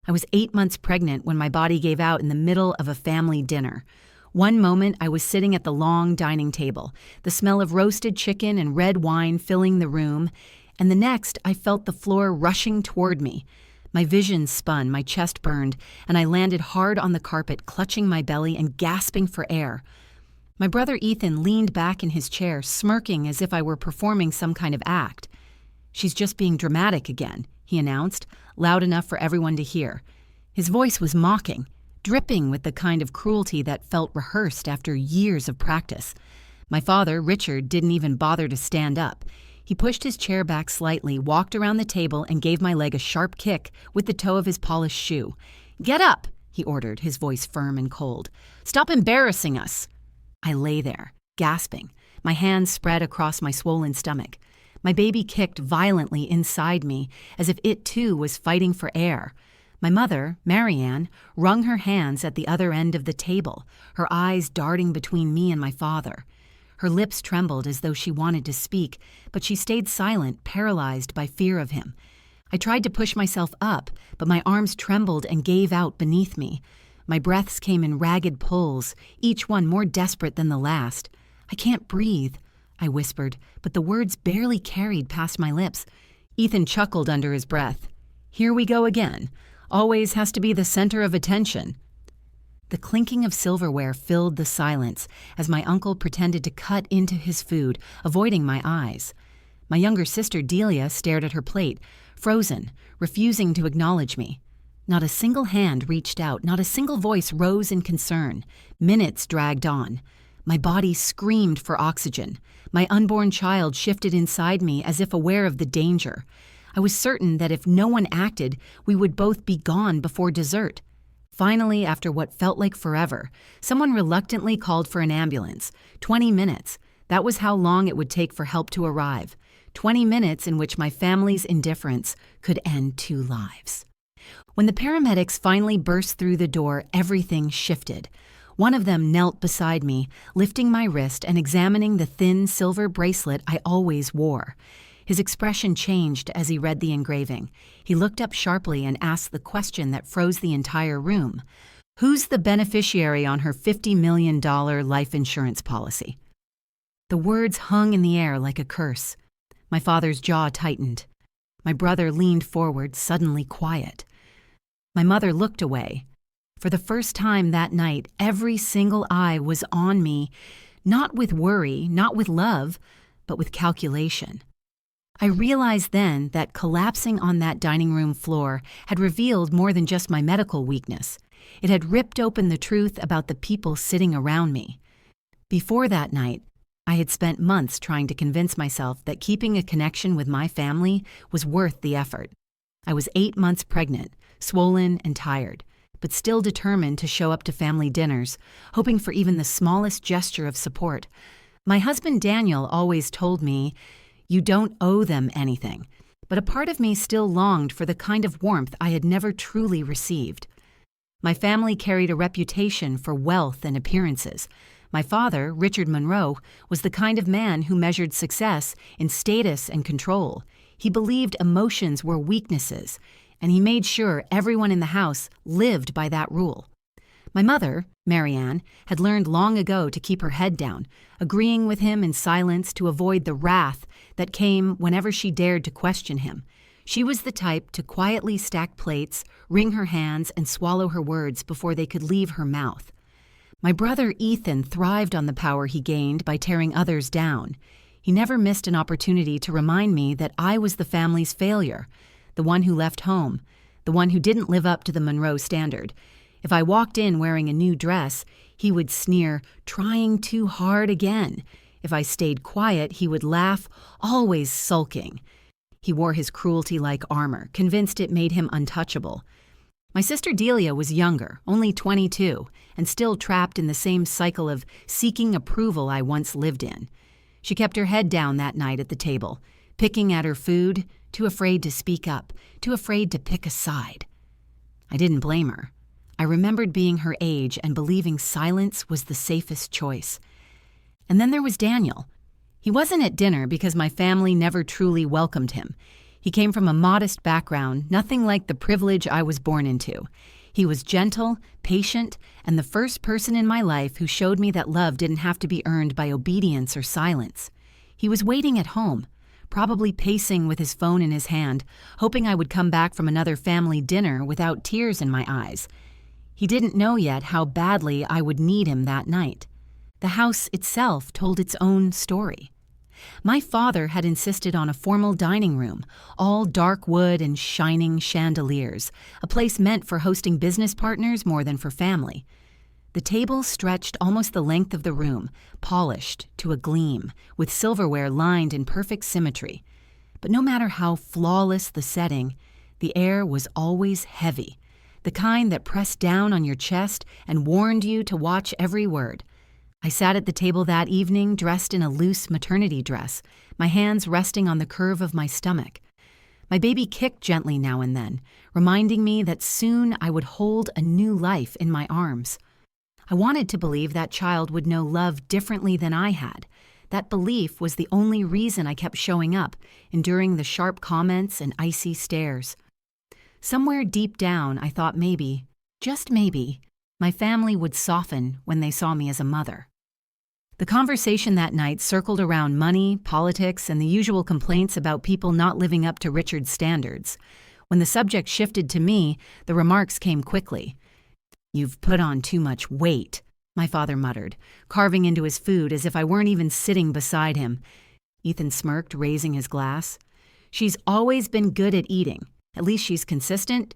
I was 8 months pregnant when my body gave out in the middle of a family dinner. One moment, I was sitting at the long dining table, the smell of roasted chicken and red wine filling the room, and the next, I felt the floor rushing toward me. My vision spun, my chest burned, and I landed hard on the carpet, clutching my belly and gasping for air. My brother Ethan leaned back in his chair, smirking as if I were performing some kind of act. "She's just being dramatic again," he announced, loud enough for everyone to hear. His voice was mocking, dripping with the kind of cruelty that felt rehearsed after years of practice. My father, Richard, didn't even bother to stand up. He pushed his chair back slightly, walked around the table, and gave my leg a sharp kick with the toe of his polished shoe. "Get up," he ordered, his voice firm and cold. "Stop embarrassing us." I lay there, gasping, my hands spread across my swollen stomach. My baby kicked violently inside me, as if it too was fighting for air. My mother, Marianne, wrung her hands at the other end of the table, her eyes darting between me and my father. Her lips trembled as though she wanted to speak, but she stayed silent, paralyzed by fear of him. I tried to push myself up, but my arms trembled and gave out beneath me. My breaths came in ragged pulls, each one more desperate than the last. "I can't breathe," I whispered, but the words barely carried past my lips. Ethan chuckled under his breath. "Here we go again. Always has to be the center of attention." The clinking of silverware filled the silence as my uncle pretended to cut into his food, avoiding my eyes. My younger sister Delia stared at her plate, frozen, refusing to acknowledge me. Not a single hand reached out, not a single voice rose in concern. Minutes dragged on. My body screamed for oxygen. My unborn child shifted inside me as if aware of the danger. I was certain that if no one acted, we would both be gone before dessert. Finally, after what felt like forever, someone reluctantly called for an ambulance. 20 minutes. That was how long it would take for help to arrive. 20 minutes in which my family's indifference could end 2 lives. When the paramedics finally burst through the door, everything shifted. One of them knelt beside me, lifting my wrist and examining the thin silver bracelet I always wore. His expression changed as he read the engraving. He looked up sharply and asked the question that froze the entire room. "Who's the beneficiary on her $50 million life insurance policy?" The words hung in the air like a curse. My father's jaw tightened. My brother leaned forward, suddenly quiet. My mother looked away. For the first time that night, every single eye was on me, not with worry, not with love, but with calculation. I realized then that collapsing on that dining room floor had revealed more than just my medical weakness. It had ripped open the truth about the people sitting around me. Before that night, I had spent months trying to convince myself that keeping a connection with my family was worth the effort. I was 8 months pregnant, swollen and tired, but still determined to show up to family dinners, hoping for even the smallest gesture of support. My husband Daniel always told me, "You don't owe them anything," but a part of me still longed for the kind of warmth I had never truly received. My family carried a reputation for wealth and appearances. My father, Richard Monroe, was the kind of man who measured success in status and control. He believed emotions were weaknesses, and he made sure everyone in the house lived by that rule. My mother, Marianne, had learned long ago to keep her head down, agreeing with him in silence to avoid the wrath that came whenever she dared to question him. She was the type to quietly stack plates, wring her hands, and swallow her words before they could leave her mouth. My brother Ethan thrived on the power he gained by tearing others down. He never missed an opportunity to remind me that I was the family's failure, the one who left home, the one who didn't live up to the Monroe standard. If I walked in wearing a new dress, he would sneer, "Trying too hard again." If I stayed quiet, he would laugh, always sulking. He wore his cruelty like armor, convinced it made him untouchable. My sister Delia was younger, only 22, and still trapped in the same cycle of seeking approval I once lived in. She kept her head down that night at the table, picking at her food, too afraid to speak up, too afraid to pick a side. I didn't blame her. I remembered being her age and believing silence was the safest choice. And then there was Daniel. He wasn't at dinner because my family never truly welcomed him. He came from a modest background, nothing like the privilege I was born into. He was gentle, patient, and the first person in my life who showed me that love didn't have to be earned by obedience or silence. He was waiting at home, probably pacing with his phone in his hand, hoping I would come back from another family dinner without tears in my eyes. He didn't know yet how badly I would need him that night. The house itself told its own story. My father had insisted on a formal dining room, all dark wood and shining chandeliers, a place meant for hosting business partners more than for family. The table stretched almost the length of the room, polished to a gleam, with silverware lined in perfect symmetry. But no matter how flawless the setting, the air was always heavy, the kind that pressed down on your chest and warned you to watch every word. I sat at the table that evening dressed in a loose maternity dress, my hands resting on the curve of my stomach. My baby kicked gently now and then, reminding me that soon I would hold a new life in my arms. I wanted to believe that child would know love differently than I had. That belief was the only reason I kept showing up, enduring the sharp comments and icy stares. Somewhere deep down, I thought maybe, just maybe, my family would soften when they saw me as a mother. The conversation that night circled around money, politics, and the usual complaints about people not living up to Richard's standards. When the subject shifted to me, the remarks came quickly. "You've put on too much weight," my father muttered, carving into his food as if I weren't even sitting beside him. Ethan smirked, raising his glass. "She's always been good at eating. At least she's consistent."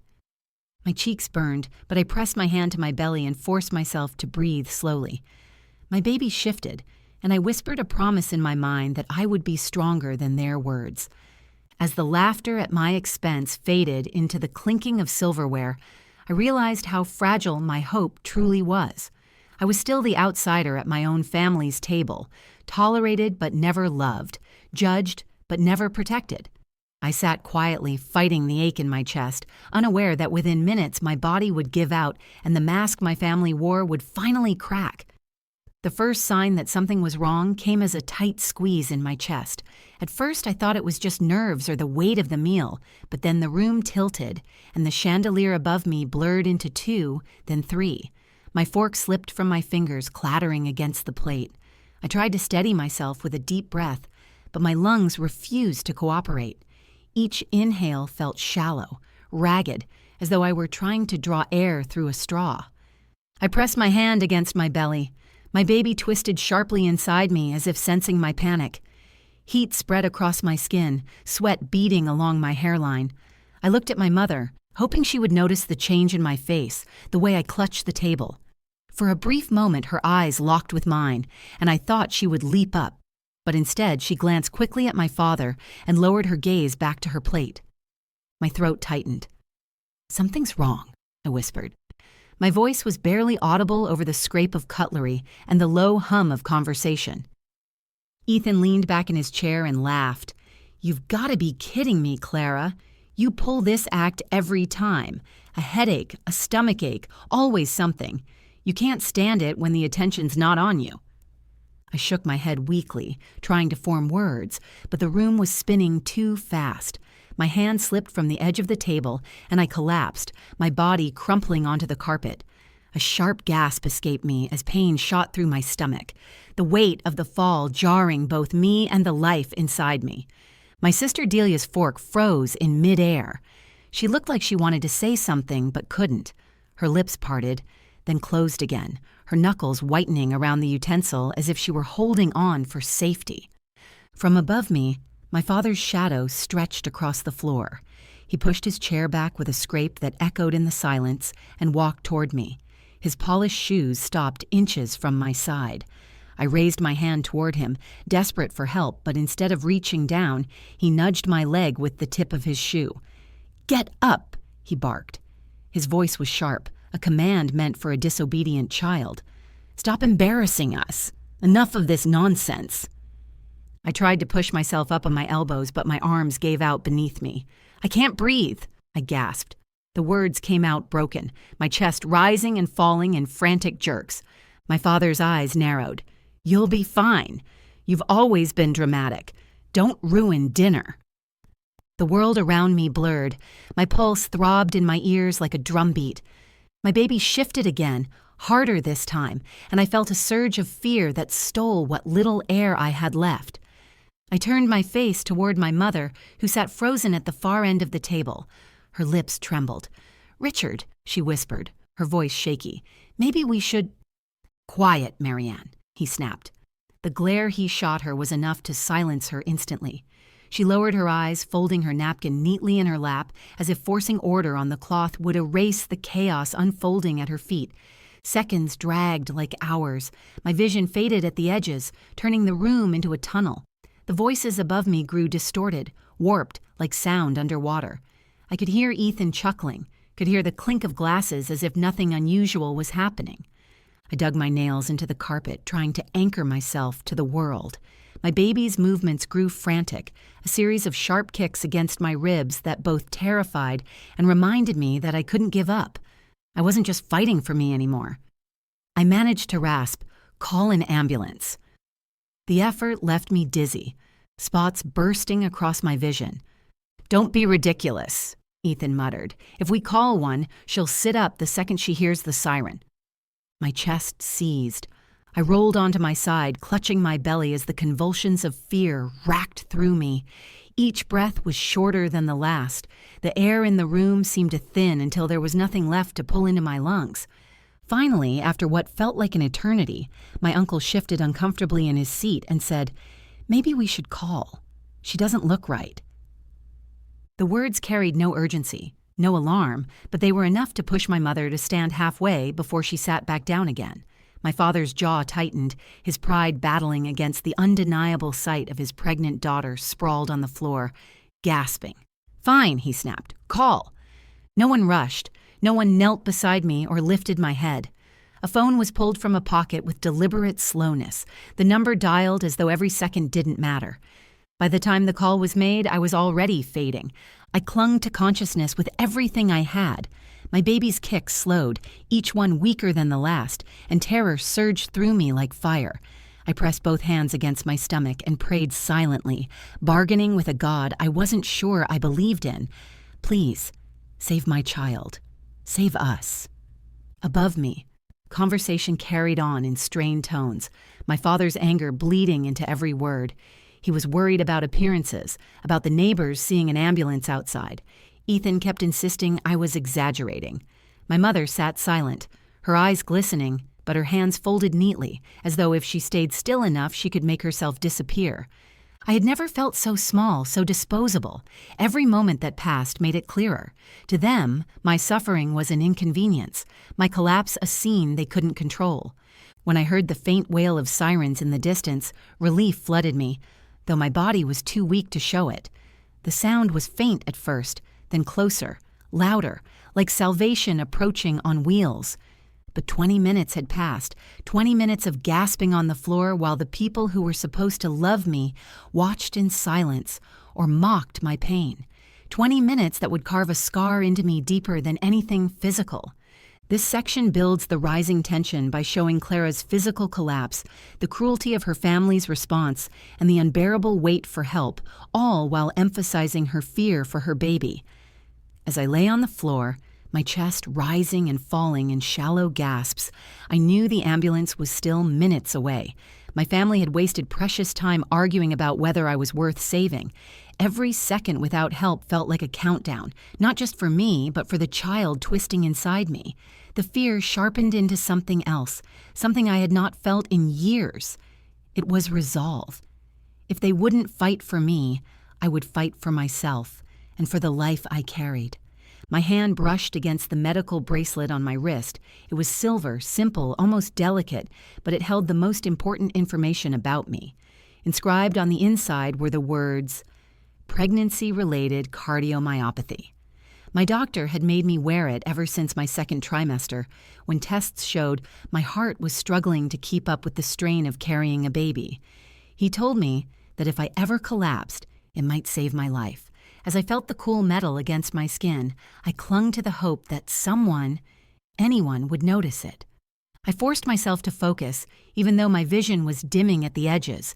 My cheeks burned, but I pressed my hand to my belly and forced myself to breathe slowly. My baby shifted, and I whispered a promise in my mind that I would be stronger than their words. As the laughter at my expense faded into the clinking of silverware, I realized how fragile my hope truly was. I was still the outsider at my own family's table, tolerated but never loved, judged but never protected. I sat quietly, fighting the ache in my chest, unaware that within minutes my body would give out and the mask my family wore would finally crack. The first sign that something was wrong came as a tight squeeze in my chest. At first I thought it was just nerves or the weight of the meal, but then the room tilted, and the chandelier above me blurred into 2, then 3. My fork slipped from my fingers, clattering against the plate. I tried to steady myself with a deep breath, but my lungs refused to cooperate. Each inhale felt shallow, ragged, as though I were trying to draw air through a straw. I pressed my hand against my belly. My baby twisted sharply inside me as if sensing my panic. Heat spread across my skin, sweat beading along my hairline. I looked at my mother, hoping she would notice the change in my face, the way I clutched the table. For a brief moment her eyes locked with mine, and I thought she would leap up. But instead she glanced quickly at my father and lowered her gaze back to her plate. My throat tightened. "Something's wrong," I whispered. My voice was barely audible over the scrape of cutlery and the low hum of conversation. Ethan leaned back in his chair and laughed. "You've got to be kidding me, Clara. You pull this act every time. A headache, a stomachache, always something. You can't stand it when the attention's not on you." I shook my head weakly, trying to form words, but the room was spinning too fast. My hand slipped from the edge of the table, and I collapsed, my body crumpling onto the carpet. A sharp gasp escaped me as pain shot through my stomach, the weight of the fall jarring both me and the life inside me. My sister Delia's fork froze in midair. She looked like she wanted to say something but couldn't. Her lips parted, then closed again, her knuckles whitening around the utensil as if she were holding on for safety. From above me, my father's shadow stretched across the floor. He pushed his chair back with a scrape that echoed in the silence and walked toward me. His polished shoes stopped inches from my side. I raised my hand toward him, desperate for help, but instead of reaching down, he nudged my leg with the tip of his shoe. "Get up!" he barked. His voice was sharp, a command meant for a disobedient child. "Stop embarrassing us. Enough of this nonsense." I tried to push myself up on my elbows, but my arms gave out beneath me. "I can't breathe," I gasped. The words came out broken, my chest rising and falling in frantic jerks. My father's eyes narrowed. "You'll be fine. You've always been dramatic. Don't ruin dinner." The world around me blurred. My pulse throbbed in my ears like a drumbeat. My baby shifted again, harder this time, and I felt a surge of fear that stole what little air I had left. I turned my face toward my mother, who sat frozen at the far end of the table. Her lips trembled. "Richard," she whispered, her voice shaky, "maybe we should—" "Quiet, Marianne," he snapped. The glare he shot her was enough to silence her instantly. She lowered her eyes, folding her napkin neatly in her lap, as if forcing order on the cloth would erase the chaos unfolding at her feet. Seconds dragged like hours. My vision faded at the edges, turning the room into a tunnel. The voices above me grew distorted, warped like sound underwater. I could hear Ethan chuckling, could hear the clink of glasses as if nothing unusual was happening. I dug my nails into the carpet, trying to anchor myself to the world. My baby's movements grew frantic, a series of sharp kicks against my ribs that both terrified and reminded me that I couldn't give up. I wasn't just fighting for me anymore. I managed to rasp, "Call an ambulance." The effort left me dizzy, spots bursting across my vision. "Don't be ridiculous," Ethan muttered. "If we call one, she'll sit up the second she hears the siren." My chest seized. I rolled onto my side, clutching my belly as the convulsions of fear racked through me. Each breath was shorter than the last. The air in the room seemed to thin until there was nothing left to pull into my lungs. Finally, after what felt like an eternity, my uncle shifted uncomfortably in his seat and said, "Maybe we should call. She doesn't look right." The words carried no urgency, no alarm, but they were enough to push my mother to stand halfway before she sat back down again. My father's jaw tightened, his pride battling against the undeniable sight of his pregnant daughter sprawled on the floor, gasping. "Fine," he snapped. "Call." No one rushed. No one knelt beside me or lifted my head. A phone was pulled from a pocket with deliberate slowness, the number dialed as though every second didn't matter. By the time the call was made, I was already fading. I clung to consciousness with everything I had. My baby's kicks slowed, each one weaker than the last, and terror surged through me like fire. I pressed both hands against my stomach and prayed silently, bargaining with a God I wasn't sure I believed in. "Please, save my child. Save us." Above me, conversation carried on in strained tones, my father's anger bleeding into every word. He was worried about appearances, about the neighbors seeing an ambulance outside. Ethan kept insisting I was exaggerating. My mother sat silent, her eyes glistening, but her hands folded neatly, as though if she stayed still enough she could make herself disappear. I had never felt so small, so disposable. Every moment that passed made it clearer. To them, my suffering was an inconvenience, my collapse a scene they couldn't control. When I heard the faint wail of sirens in the distance, relief flooded me, though my body was too weak to show it. The sound was faint at first, then closer, louder, like salvation approaching on wheels. But 20 minutes had passed, 20 minutes of gasping on the floor while the people who were supposed to love me watched in silence or mocked my pain. 20 minutes that would carve a scar into me deeper than anything physical. This section builds the rising tension by showing Clara's physical collapse, the cruelty of her family's response, and the unbearable wait for help, all while emphasizing her fear for her baby. As I lay on the floor, my chest rising and falling in shallow gasps, I knew the ambulance was still minutes away. My family had wasted precious time arguing about whether I was worth saving. Every second without help felt like a countdown, not just for me, but for the child twisting inside me. The fear sharpened into something else, something I had not felt in years. It was resolve. If they wouldn't fight for me, I would fight for myself and for the life I carried. My hand brushed against the medical bracelet on my wrist. It was silver, simple, almost delicate, but it held the most important information about me. Inscribed on the inside were the words, "Pregnancy-related cardiomyopathy." My doctor had made me wear it ever since my second trimester, when tests showed my heart was struggling to keep up with the strain of carrying a baby. He told me that if I ever collapsed, it might save my life. As I felt the cool metal against my skin, I clung to the hope that someone, anyone, would notice it. I forced myself to focus, even though my vision was dimming at the edges.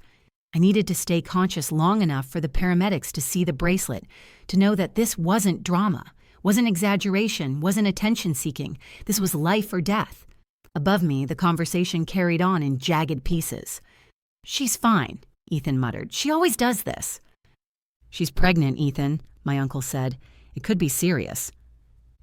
I needed to stay conscious long enough for the paramedics to see the bracelet, to know that this wasn't drama, wasn't exaggeration, wasn't attention-seeking. This was life or death. Above me, the conversation carried on in jagged pieces. "She's fine," Ethan muttered. "She always does this." "She's pregnant, Ethan," my uncle said. "It could be serious."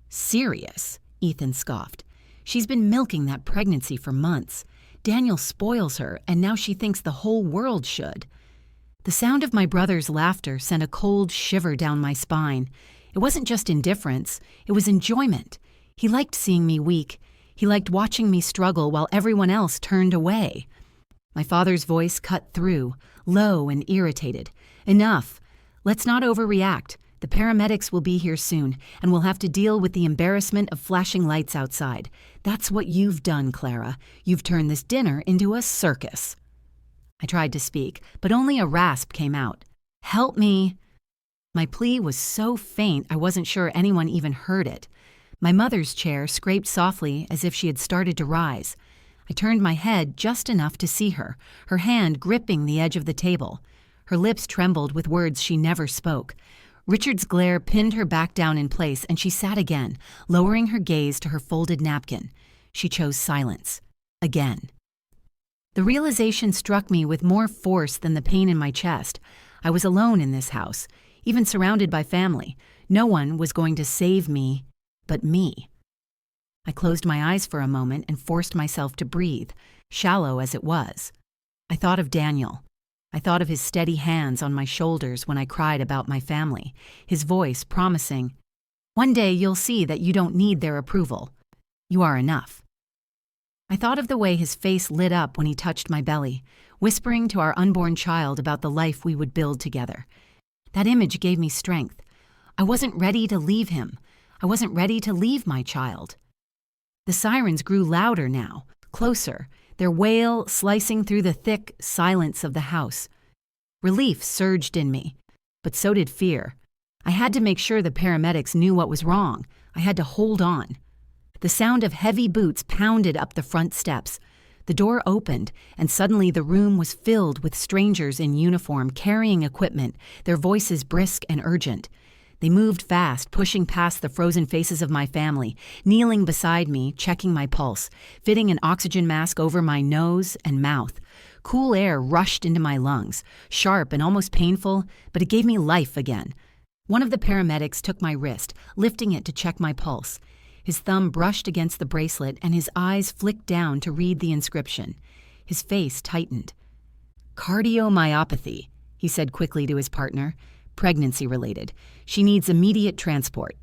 "Serious?" Ethan scoffed. "She's been milking that pregnancy for months. Daniel spoils her, and now she thinks the whole world should." The sound of my brother's laughter sent a cold shiver down my spine. It wasn't just indifference, it was enjoyment. He liked seeing me weak. He liked watching me struggle while everyone else turned away. My father's voice cut through, low and irritated. "Enough. Let's not overreact. The paramedics will be here soon, and we'll have to deal with the embarrassment of flashing lights outside. That's what you've done, Clara. You've turned this dinner into a circus." I tried to speak, but only a rasp came out. "Help me." My plea was so faint I wasn't sure anyone even heard it. My mother's chair scraped softly as if she had started to rise. I turned my head just enough to see her, her hand gripping the edge of the table. Her lips trembled with words she never spoke. Richard's glare pinned her back down in place, and she sat again, lowering her gaze to her folded napkin. She chose silence. Again. The realization struck me with more force than the pain in my chest. I was alone in this house, even surrounded by family. No one was going to save me but me. I closed my eyes for a moment and forced myself to breathe, shallow as it was. I thought of Daniel. I thought of his steady hands on my shoulders when I cried about my family, his voice promising, "One day you'll see that you don't need their approval. You are enough." I thought of the way his face lit up when he touched my belly, whispering to our unborn child about the life we would build together. That image gave me strength. I wasn't ready to leave him. I wasn't ready to leave my child. The sirens grew louder now, closer, their wail slicing through the thick silence of the house. Relief surged in me, but so did fear. I had to make sure the paramedics knew what was wrong. I had to hold on. The sound of heavy boots pounded up the front steps. The door opened, and suddenly the room was filled with strangers in uniform carrying equipment, their voices brisk and urgent. They moved fast, pushing past the frozen faces of my family, kneeling beside me, checking my pulse, fitting an oxygen mask over my nose and mouth. Cool air rushed into my lungs, sharp and almost painful, but it gave me life again. One of the paramedics took my wrist, lifting it to check my pulse. His thumb brushed against the bracelet and his eyes flicked down to read the inscription. His face tightened. "Cardiomyopathy," he said quickly to his partner. "Pregnancy-related. She needs immediate transport."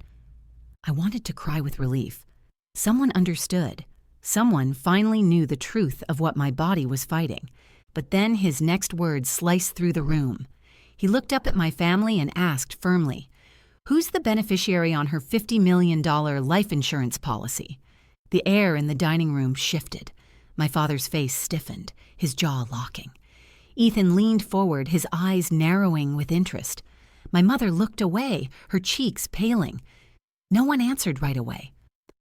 I wanted to cry with relief. Someone understood. Someone finally knew the truth of what my body was fighting. But then his next words sliced through the room. He looked up at my family and asked firmly, "Who's the beneficiary on her $50 million life insurance policy?" The air in the dining room shifted. My father's face stiffened, his jaw locking. Ethan leaned forward, his eyes narrowing with interest. My mother looked away, her cheeks paling. No one answered right away.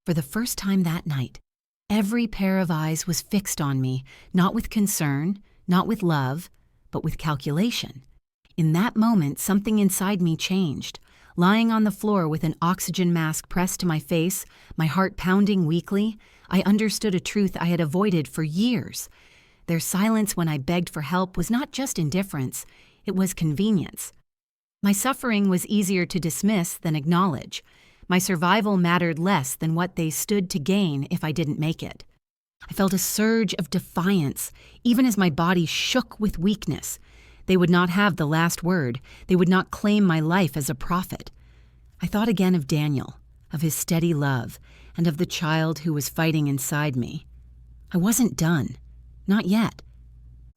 For the first time that night, every pair of eyes was fixed on me, not with concern, not with love, but with calculation. In that moment, something inside me changed. Lying on the floor with an oxygen mask pressed to my face, my heart pounding weakly, I understood a truth I had avoided for years. Their silence when I begged for help was not just indifference, it was convenience. My suffering was easier to dismiss than acknowledge. My survival mattered less than what they stood to gain if I didn't make it. I felt a surge of defiance, even as my body shook with weakness. They would not have the last word. They would not claim my life as a prophet. I thought again of Daniel, of his steady love, and of the child who was fighting inside me. I wasn't done. Not yet.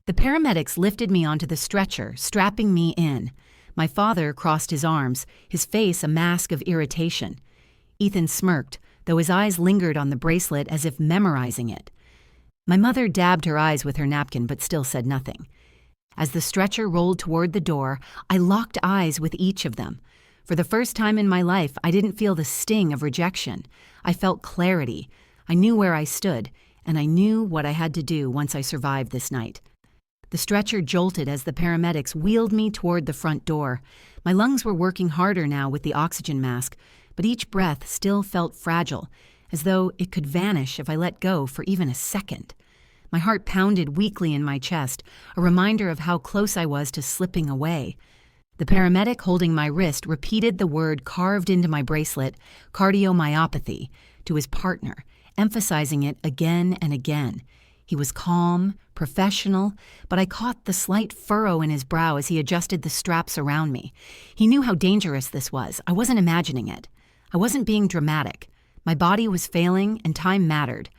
The paramedics lifted me onto the stretcher, strapping me in. My father crossed his arms, his face a mask of irritation. Ethan smirked, though his eyes lingered on the bracelet as if memorizing it. My mother dabbed her eyes with her napkin but still said nothing. As the stretcher rolled toward the door, I locked eyes with each of them. For the first time in my life, I didn't feel the sting of rejection. I felt clarity. I knew where I stood, and I knew what I had to do once I survived this night. The stretcher jolted as the paramedics wheeled me toward the front door. My lungs were working harder now with the oxygen mask, but each breath still felt fragile, as though it could vanish if I let go for even a second. My heart pounded weakly in my chest, a reminder of how close I was to slipping away. The paramedic holding my wrist repeated the word carved into my bracelet, cardiomyopathy, to his partner, emphasizing it again and again. He was calm, professional, but I caught the slight furrow in his brow as he adjusted the straps around me. He knew how dangerous this was. I wasn't imagining it. I wasn't being dramatic. My body was failing and time mattered.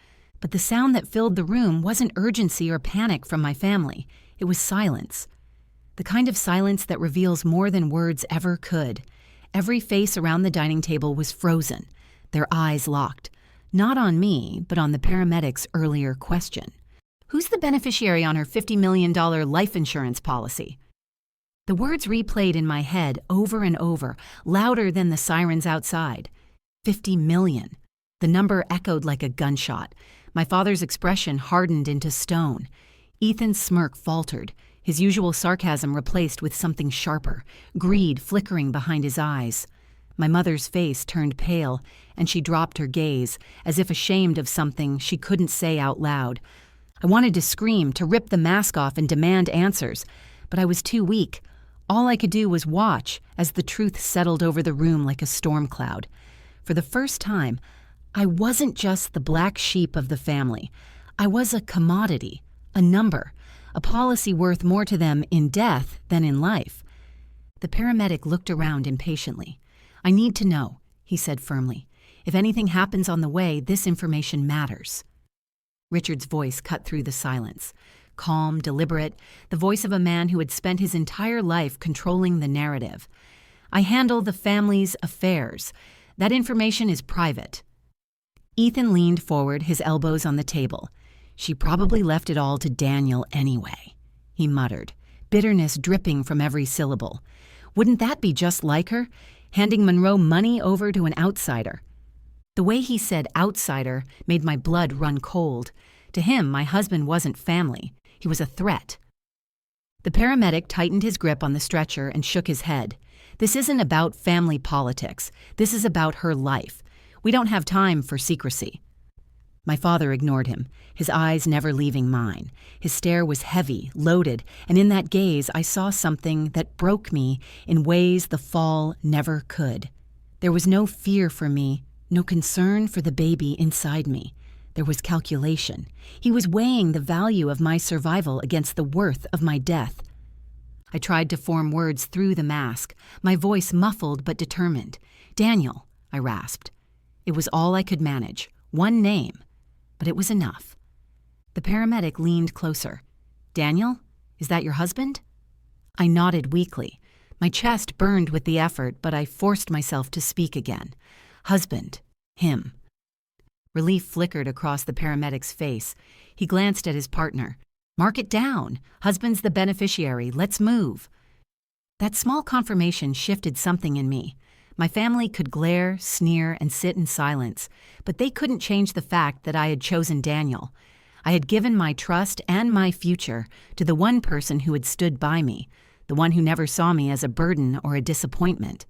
But the sound that filled the room wasn't urgency or panic from my family. It was silence. The kind of silence that reveals more than words ever could. Every face around the dining table was frozen, their eyes locked. Not on me, but on the paramedic's earlier question. Who's the beneficiary on her $50 million life insurance policy? The words replayed in my head over and over, louder than the sirens outside. 50 million. The number echoed like a gunshot. My father's expression hardened into stone. Ethan's smirk faltered, his usual sarcasm replaced with something sharper, greed flickering behind his eyes. My mother's face turned pale, and she dropped her gaze, as if ashamed of something she couldn't say out loud. I wanted to scream, to rip the mask off and demand answers, but I was too weak. All I could do was watch as the truth settled over the room like a storm cloud. For the first time, I wasn't just the black sheep of the family. I was a commodity, a number, a policy worth more to them in death than in life. The paramedic looked around impatiently. I need to know, he said firmly. If anything happens on the way, this information matters. Richard's voice cut through the silence. Calm, deliberate, the voice of a man who had spent his entire life controlling the narrative. I handle the family's affairs. That information is private. Ethan leaned forward, his elbows on the table. She probably left it all to Daniel anyway, he muttered, bitterness dripping from every syllable. Wouldn't that be just like her, handing Monroe money over to an outsider? The way he said outsider made my blood run cold. To him, my husband wasn't family. He was a threat. The paramedic tightened his grip on the stretcher and shook his head. This isn't about family politics. This is about her life. We don't have time for secrecy. My father ignored him, his eyes never leaving mine. His stare was heavy, loaded, and in that gaze I saw something that broke me in ways the fall never could. There was no fear for me, no concern for the baby inside me. There was calculation. He was weighing the value of my survival against the worth of my death. I tried to form words through the mask, my voice muffled but determined. Daniel, I rasped. It was all I could manage, one name, but it was enough. The paramedic leaned closer. Daniel, is that your husband? I nodded weakly. My chest burned with the effort, but I forced myself to speak again. Husband, him. Relief flickered across the paramedic's face. He glanced at his partner. Mark it down. Husband's the beneficiary. Let's move. That small confirmation shifted something in me. My family could glare, sneer, and sit in silence, but they couldn't change the fact that I had chosen Daniel. I had given my trust and my future to the one person who had stood by me, the one who never saw me as a burden or a disappointment.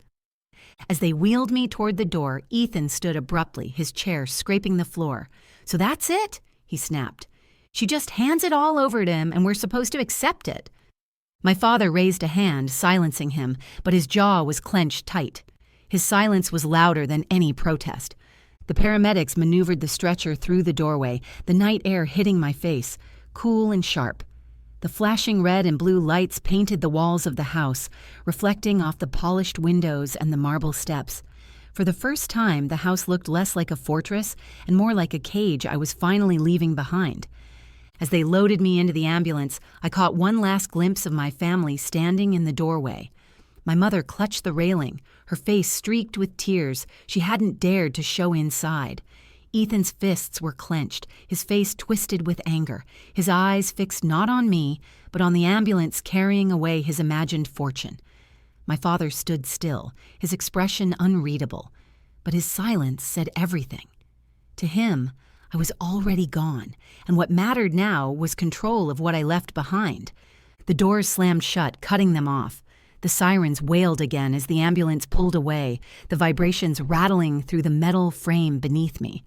As they wheeled me toward the door, Ethan stood abruptly, his chair scraping the floor. So that's it? He snapped. She just hands it all over to him and we're supposed to accept it. My father raised a hand, silencing him, but his jaw was clenched tight. His silence was louder than any protest. The paramedics maneuvered the stretcher through the doorway, the night air hitting my face, cool and sharp. The flashing red and blue lights painted the walls of the house, reflecting off the polished windows and the marble steps. For the first time, the house looked less like a fortress and more like a cage I was finally leaving behind. As they loaded me into the ambulance, I caught one last glimpse of my family standing in the doorway. My mother clutched the railing, her face streaked with tears she hadn't dared to show inside. Ethan's fists were clenched, his face twisted with anger, his eyes fixed not on me, but on the ambulance carrying away his imagined fortune. My father stood still, his expression unreadable, but his silence said everything. To him, I was already gone, and what mattered now was control of what I left behind. The doors slammed shut, cutting them off. The sirens wailed again as the ambulance pulled away, the vibrations rattling through the metal frame beneath me.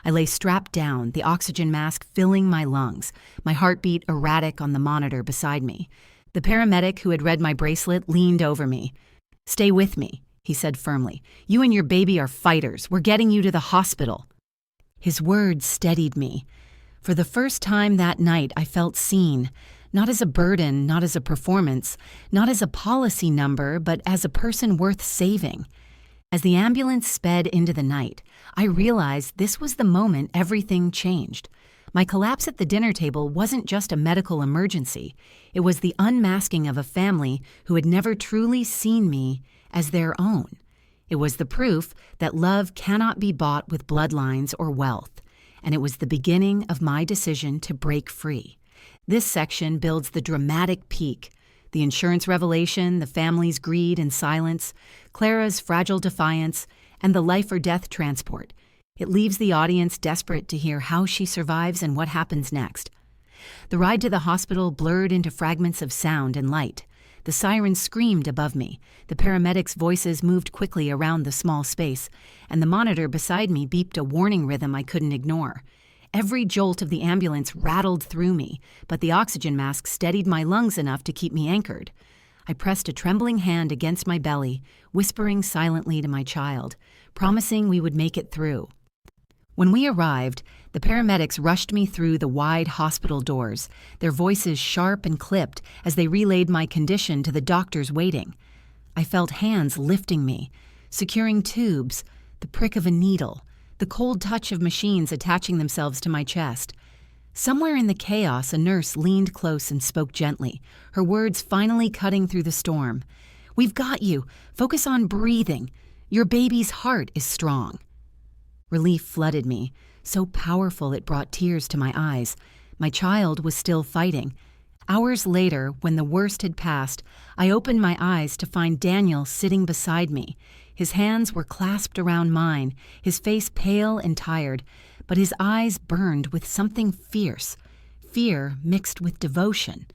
I lay strapped down, the oxygen mask filling my lungs, my heartbeat erratic on the monitor beside me. The paramedic who had read my bracelet leaned over me. "Stay with me," he said firmly. "You and your baby are fighters. We're getting you to the hospital." His words steadied me. For the first time that night, I felt seen, not as a burden, not as a performance, not as a policy number, but as a person worth saving. As the ambulance sped into the night, I realized this was the moment everything changed. My collapse at the dinner table wasn't just a medical emergency. It was the unmasking of a family who had never truly seen me as their own. It was the proof that love cannot be bought with bloodlines or wealth, and it was the beginning of my decision to break free. This section builds the dramatic peak: the insurance revelation, the family's greed and silence, Clara's fragile defiance, and the life or death transport. It leaves the audience desperate to hear how she survives and what happens next. The ride to the hospital blurred into fragments of sound and light. The sirens screamed above me, the paramedics' voices moved quickly around the small space, and the monitor beside me beeped a warning rhythm I couldn't ignore. Every jolt of the ambulance rattled through me, but the oxygen mask steadied my lungs enough to keep me anchored. I pressed a trembling hand against my belly, whispering silently to my child, promising we would make it through. When we arrived, the paramedics rushed me through the wide hospital doors, their voices sharp and clipped as they relayed my condition to the doctors waiting. I felt hands lifting me, securing tubes, the prick of a needle, the cold touch of machines attaching themselves to my chest. Somewhere in the chaos, a nurse leaned close and spoke gently, her words finally cutting through the storm. "We've got you. Focus on breathing. Your baby's heart is strong." Relief flooded me, so powerful it brought tears to my eyes. My child was still fighting. Hours later, when the worst had passed, I opened my eyes to find Daniel sitting beside me. His hands were clasped around mine, his face pale and tired, but his eyes burned with something fierce, fear mixed with devotion.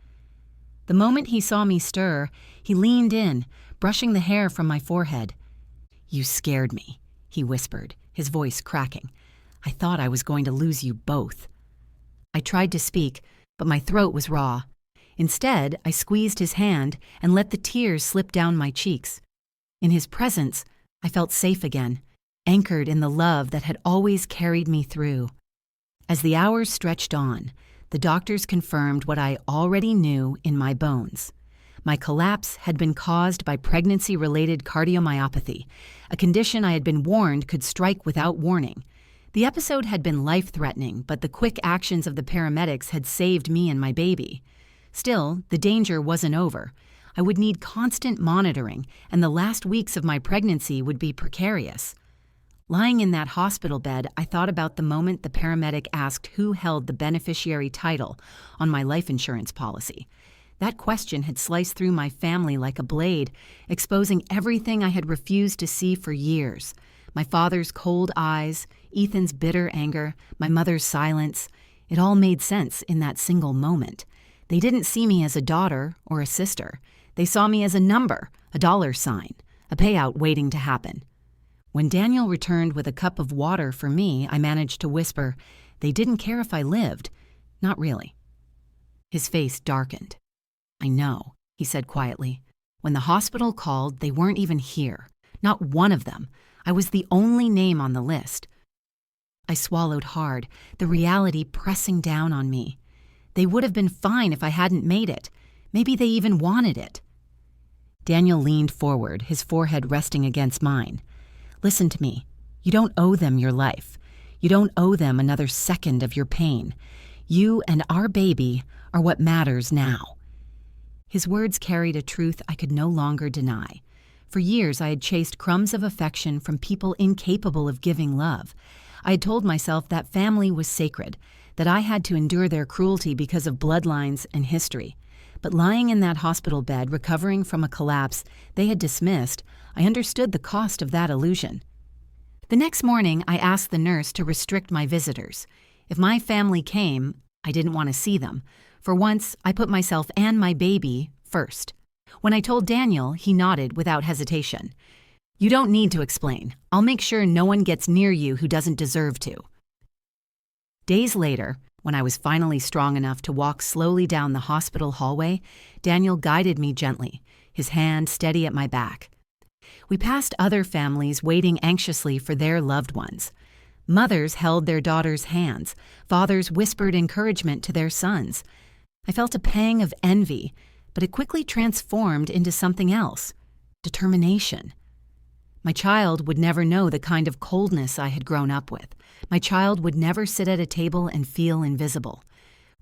The moment he saw me stir, he leaned in, brushing the hair from my forehead. "You scared me," he whispered, his voice cracking. "I thought I was going to lose you both." I tried to speak, but my throat was raw. Instead, I squeezed his hand and let the tears slip down my cheeks. In his presence, I felt safe again, anchored in the love that had always carried me through. As the hours stretched on, the doctors confirmed what I already knew in my bones. My collapse had been caused by pregnancy-related cardiomyopathy, a condition I had been warned could strike without warning. The episode had been life-threatening, but the quick actions of the paramedics had saved me and my baby. Still, the danger wasn't over. I would need constant monitoring, and the last weeks of my pregnancy would be precarious. Lying in that hospital bed, I thought about the moment the paramedic asked who held the beneficiary title on my life insurance policy. That question had sliced through my family like a blade, exposing everything I had refused to see for years. My father's cold eyes, Ethan's bitter anger, my mother's silence. It all made sense in that single moment. They didn't see me as a daughter or a sister. They saw me as a number, a dollar sign, a payout waiting to happen. When Daniel returned with a cup of water for me, I managed to whisper, "They didn't care if I lived." Not really. His face darkened. "I know," he said quietly. "When the hospital called, they weren't even here. Not one of them. I was the only name on the list." I swallowed hard, the reality pressing down on me. They would have been fine if I hadn't made it. Maybe they even wanted it. Daniel leaned forward, his forehead resting against mine. "Listen to me. You don't owe them your life. You don't owe them another second of your pain. You and our baby are what matters now." His words carried a truth I could no longer deny. For years, I had chased crumbs of affection from people incapable of giving love. I had told myself that family was sacred, that I had to endure their cruelty because of bloodlines and history. But lying in that hospital bed, recovering from a collapse they had dismissed, I understood the cost of that illusion. The next morning, I asked the nurse to restrict my visitors. If my family came, I didn't want to see them. For once, I put myself and my baby first. When I told Daniel, he nodded without hesitation. "You don't need to explain. I'll make sure no one gets near you who doesn't deserve to." Days later, when I was finally strong enough to walk slowly down the hospital hallway, Daniel guided me gently, his hand steady at my back. We passed other families waiting anxiously for their loved ones. Mothers held their daughters' hands. Fathers whispered encouragement to their sons. I felt a pang of envy, but it quickly transformed into something else: determination. My child would never know the kind of coldness I had grown up with. My child would never sit at a table and feel invisible.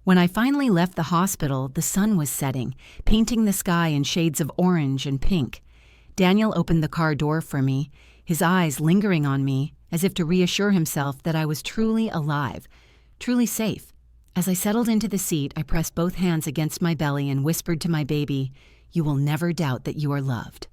When I finally left the hospital, the sun was setting, painting the sky in shades of orange and pink. Daniel opened the car door for me, his eyes lingering on me, as if to reassure himself that I was truly alive, truly safe. As I settled into the seat, I pressed both hands against my belly and whispered to my baby, "You will never doubt that you are loved."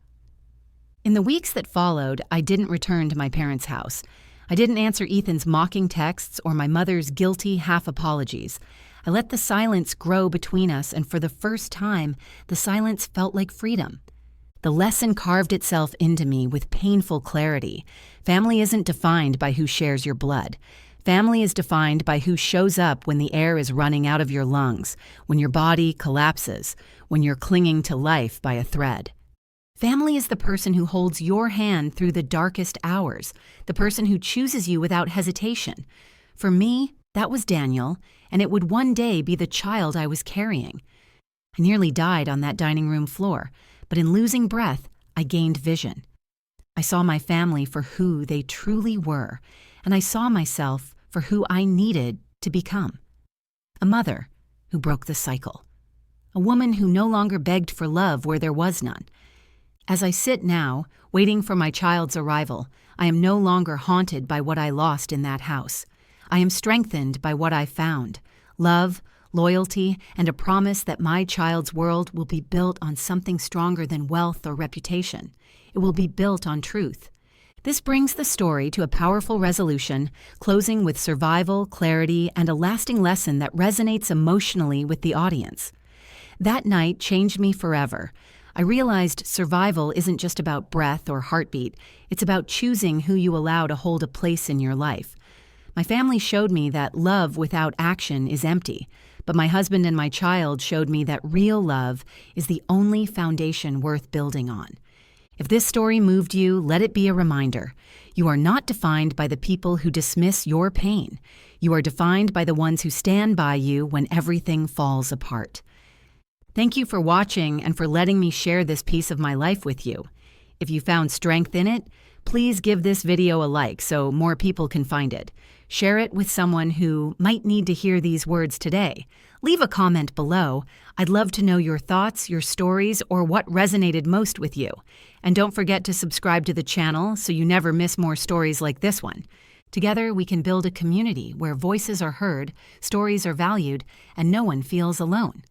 In the weeks that followed, I didn't return to my parents' house. I didn't answer Ethan's mocking texts or my mother's guilty half-apologies. I let the silence grow between us, and for the first time, the silence felt like freedom. The lesson carved itself into me with painful clarity. Family isn't defined by who shares your blood. Family is defined by who shows up when the air is running out of your lungs, when your body collapses, when you're clinging to life by a thread. Family is the person who holds your hand through the darkest hours, the person who chooses you without hesitation. For me, that was Daniel, and it would one day be the child I was carrying. I nearly died on that dining room floor, but in losing breath, I gained vision. I saw my family for who they truly were, and I saw myself for who I needed to become. A mother who broke the cycle. A woman who no longer begged for love where there was none. As I sit now, waiting for my child's arrival, I am no longer haunted by what I lost in that house. I am strengthened by what I found: love, loyalty, and a promise that my child's world will be built on something stronger than wealth or reputation. It will be built on truth. This brings the story to a powerful resolution, closing with survival, clarity, and a lasting lesson that resonates emotionally with the audience. That night changed me forever. I realized survival isn't just about breath or heartbeat. It's about choosing who you allow to hold a place in your life. My family showed me that love without action is empty, but my husband and my child showed me that real love is the only foundation worth building on. If this story moved you, let it be a reminder. You are not defined by the people who dismiss your pain. You are defined by the ones who stand by you when everything falls apart. Thank you for watching and for letting me share this piece of my life with you. If you found strength in it, please give this video a like so more people can find it. Share it with someone who might need to hear these words today. Leave a comment below. I'd love to know your thoughts, your stories, or what resonated most with you. And don't forget to subscribe to the channel so you never miss more stories like this one. Together, we can build a community where voices are heard, stories are valued, and no one feels alone.